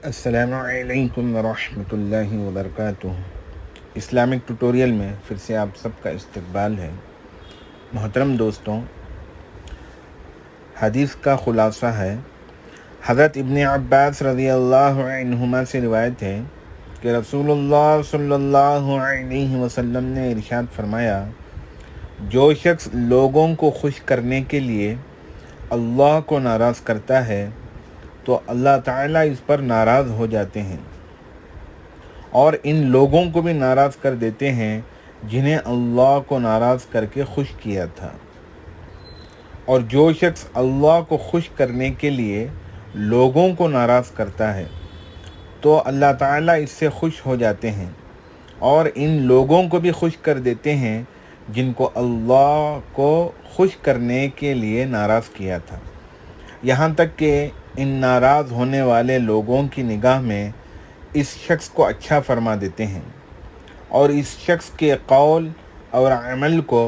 السلام علیکم ورحمۃ اللہ وبرکاتہ۔ اسلامک ٹوٹوریل میں پھر سے آپ سب کا استقبال ہے۔ محترم دوستوں، حدیث کا خلاصہ ہے۔ حضرت ابن عباس رضی اللہ عنہما سے روایت ہے کہ رسول اللہ صلی اللہ علیہ وسلم نے ارشاد فرمایا، جو شخص لوگوں کو خوش کرنے کے لیے اللہ کو ناراض کرتا ہے تو اللہ تعالیٰ اس پر ناراض ہو جاتے ہیں اور ان لوگوں کو بھی ناراض کر دیتے ہیں جنہیں اللہ کو ناراض کر کے خوش کیا تھا۔ اور جو شخص اللہ کو خوش کرنے کے لیے لوگوں کو ناراض کرتا ہے تو اللہ تعالیٰ اس سے خوش ہو جاتے ہیں اور ان لوگوں کو بھی خوش کر دیتے ہیں جن کو اللہ کو خوش کرنے کے لیے ناراض کیا تھا، یہاں تک کہ ان ناراض ہونے والے لوگوں کی نگاہ میں اس شخص کو اچھا فرما دیتے ہیں اور اس شخص کے قول اور عمل کو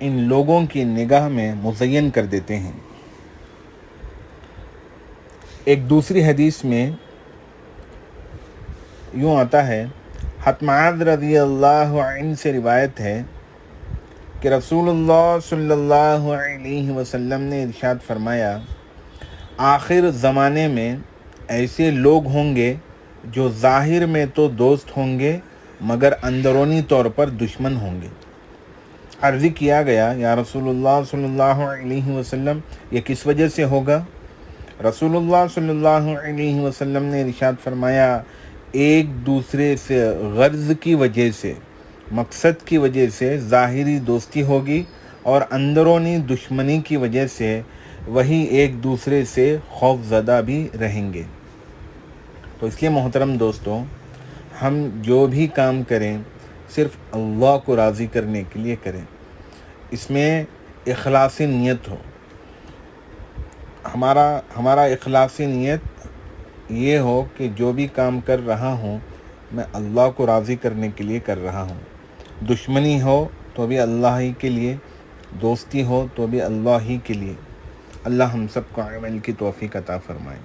ان لوگوں کی نگاہ میں مزین کر دیتے ہیں۔ ایک دوسری حدیث میں یوں آتا ہے، حضرت معاذ رضی اللہ عنہ سے روایت ہے کہ رسول اللہ صلی اللہ علیہ وسلم نے ارشاد فرمایا، آخر زمانے میں ایسے لوگ ہوں گے جو ظاہر میں تو دوست ہوں گے مگر اندرونی طور پر دشمن ہوں گے۔ عرض کیا گیا، یا رسول اللہ صلی اللہ علیہ وسلم، یہ کس وجہ سے ہوگا؟ رسول اللہ صلی اللہ علیہ وسلم نے ارشاد فرمایا، ایک دوسرے سے غرض کی وجہ سے، مقصد کی وجہ سے ظاہری دوستی ہوگی اور اندرونی دشمنی کی وجہ سے وہی ایک دوسرے سے خوف زدہ بھی رہیں گے۔ تو اس لیے محترم دوستوں، ہم جو بھی کام کریں صرف اللہ کو راضی کرنے کے لیے کریں، اس میں اخلاصی نیت ہو۔ ہمارا اخلاصی نیت یہ ہو کہ جو بھی کام کر رہا ہوں میں اللہ کو راضی کرنے کے لیے کر رہا ہوں۔ دشمنی ہو تو بھی اللہ ہی کے لیے، دوستی ہو تو بھی اللہ ہی کے لیے۔ اللہ ہم سب کو عمل کی توفیق عطا فرمائے۔